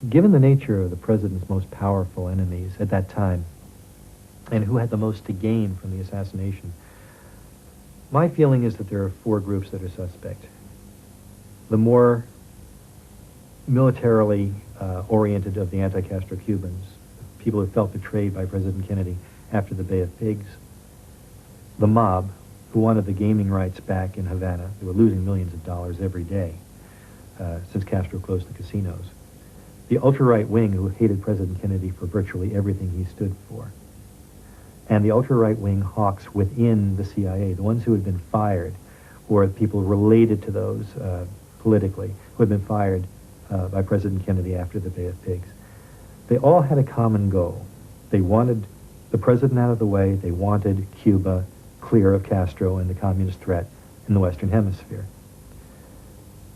Given the nature of the president's most powerful enemies at that time, and who had the most to gain from the assassination, my feeling is that there are four groups that are suspect. The more militarily oriented of the anti-Castro Cubans, people who felt betrayed by President Kennedy after the Bay of Pigs, the mob, who wanted the gaming rights back in Havana. They were losing millions of dollars every day since Castro closed the casinos. The ultra-right wing, who hated President Kennedy for virtually everything he stood for. And the ultra-right wing hawks within the CIA, the ones who had been fired, or people related to those politically, who had been fired by President Kennedy after the Bay of Pigs. They all had a common goal. They wanted the president out of the way. They wanted Cuba clear of Castro and the communist threat in the Western Hemisphere.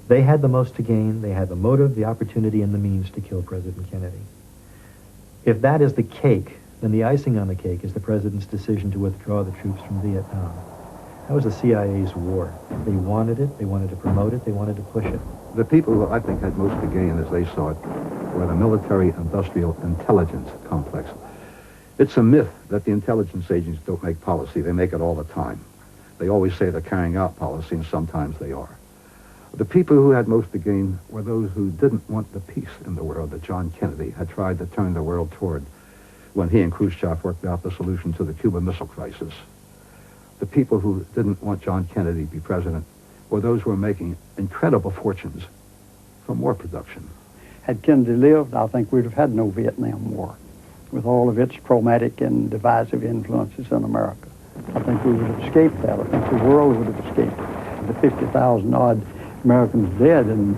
They had the most to gain. They had the motive, the opportunity, and the means to kill President Kennedy. If that is the cake, then the icing on the cake is the president's decision to withdraw the troops from Vietnam. That was the CIA's war. They wanted it, they wanted to promote it, they wanted to push it. The people who I think had most to gain, as they saw it, were the military-industrial intelligence complex. It's a myth that the intelligence agents don't make policy. They make it all the time. They always say they're carrying out policy, and sometimes they are. The people who had most to gain were those who didn't want the peace in the world that John Kennedy had tried to turn the world toward when he and Khrushchev worked out the solution to the Cuban Missile Crisis. The people who didn't want John Kennedy to be president were those who were making incredible fortunes from war production. Had Kennedy lived, I think we'd have had no Vietnam War, with all of its traumatic and divisive influences in America. I think we would have escaped that. I think the world would have escaped the 50,000 odd Americans dead and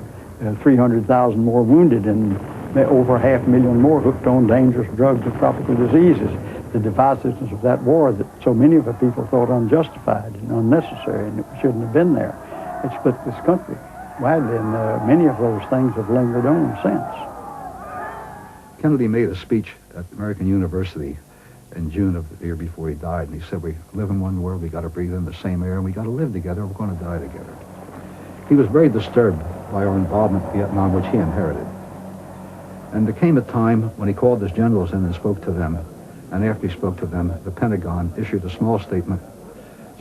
300,000 more wounded and over 500,000 more hooked on dangerous drugs and tropical diseases. The divisiveness of that war that so many of the people thought unjustified and unnecessary and it shouldn't have been there. It split this country widely, and many of those things have lingered on since. Kennedy made a speech at American University in June of the year before he died, and he said, we live in one world, we got to breathe in the same air, and we got to live together, we're going to die together. He was very disturbed by our involvement in Vietnam, which he inherited. And there came a time when he called his generals in and spoke to them, and after he spoke to them, the Pentagon issued a small statement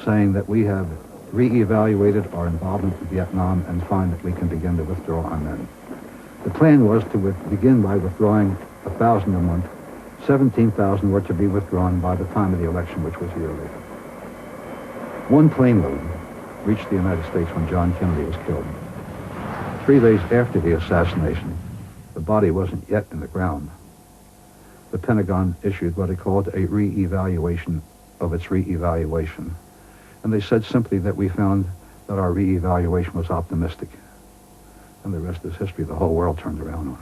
saying that we have re-evaluated our involvement in Vietnam and find that we can begin to withdraw our men. The plan was to begin by withdrawing 1,000 a month. 17,000 were to be withdrawn by the time of the election, which was a year later. One plane load reached the United States when John Kennedy was killed. 3 days after the assassination, the body wasn't yet in the ground. The Pentagon issued what it called a re-evaluation of its re-evaluation. And they said simply that we found that our re-evaluation was optimistic. And the rest is history. The whole world turned around on it.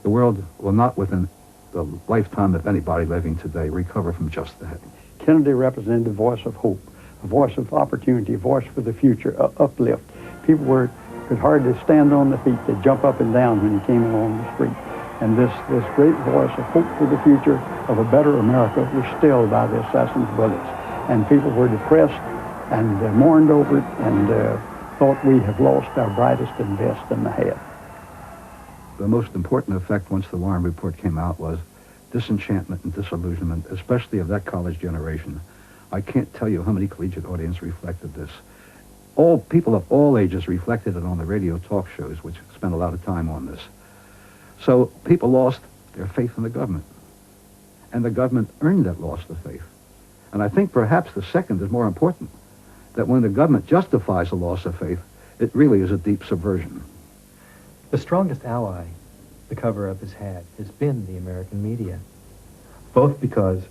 The world will not within the lifetime of anybody living today recover from just that. Kennedy represented a voice of hope, a voice of opportunity, a voice for the future, uplift. People could hardly stand on their feet. They'd jump up and down when he came along the street. And this great voice of hope for the future of a better America was stilled by the assassin's bullets. And people were depressed and mourned over it and thought we have lost our brightest and best in the head. The most important effect once the Warren Report came out was disenchantment and disillusionment, especially of that college generation. I can't tell you how many collegiate audience reflected this. All people of all ages reflected it on the radio talk shows, which spent a lot of time on this. So people lost their faith in the government. And the government earned that loss of faith. And I think perhaps the second is more important, that when the government justifies a loss of faith, it really is a deep subversion. The strongest ally the cover-up has had has been the American media, both because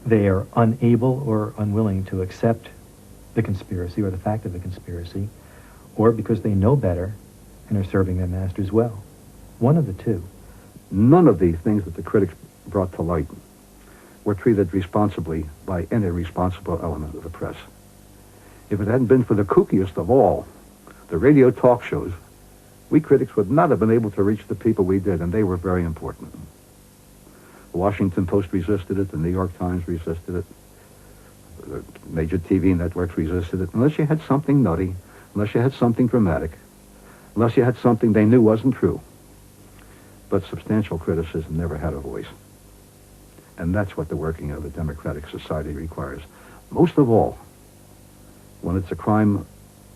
they are unable or unwilling to accept the conspiracy or the fact of the conspiracy, or because they know better and are serving their masters well. One of the two. None of the things that the critics brought to light were treated responsibly by any responsible element of the press. If it hadn't been for the kookiest of all, the radio talk shows, we critics would not have been able to reach the people we did, and they were very important. The Washington Post resisted it, the New York Times resisted it, the major TV networks resisted it, unless you had something nutty, unless you had something dramatic, unless you had something they knew wasn't true. but substantial criticism never had a voice. And that's what the working of a democratic society requires. Most of all, when it's a crime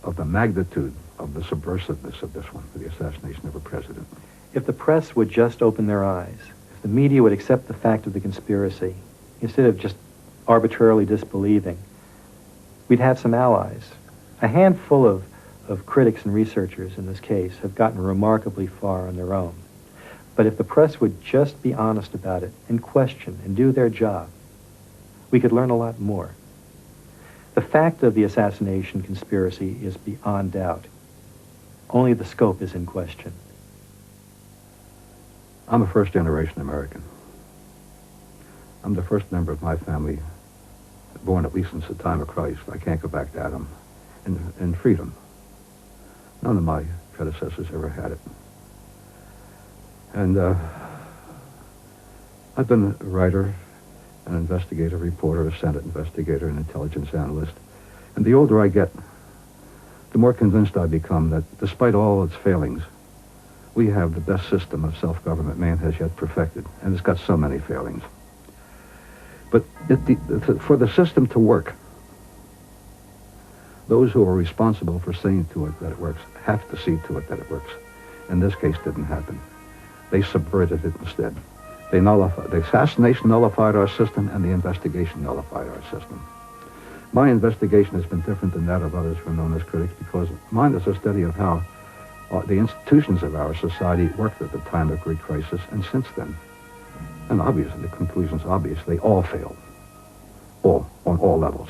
of the magnitude of the subversiveness of this one, the assassination of a president. If the press would just open their eyes, if the media would accept the fact of the conspiracy, instead of just arbitrarily disbelieving, we'd have some allies. A handful of critics and researchers in this case have gotten remarkably far on their own. But if the press would just be honest about it and question and do their job, we could learn a lot more. The fact of the assassination conspiracy is beyond doubt. Only the scope is in question. I'm a first-generation American. I'm the first member of my family born at least since the time of Christ. I can't go back to Adam. In freedom. None of my predecessors ever had it. And I've been a writer, an investigator, reporter, a Senate investigator, an intelligence analyst. And the older I get, the more convinced I become that despite all its failings, we have the best system of self-government man has yet perfected. And it's got so many failings. But for the system to work, those who are responsible for seeing to it that it works have to see to it that it works. In this case, didn't happen. They subverted it instead. The assassination nullified our system, and the investigation nullified our system. My investigation has been different than that of others who are known as critics, because mine is a study of how the institutions of our society worked at the time of Great Crisis and since then. And obviously, the conclusions obviously all failed. On all levels.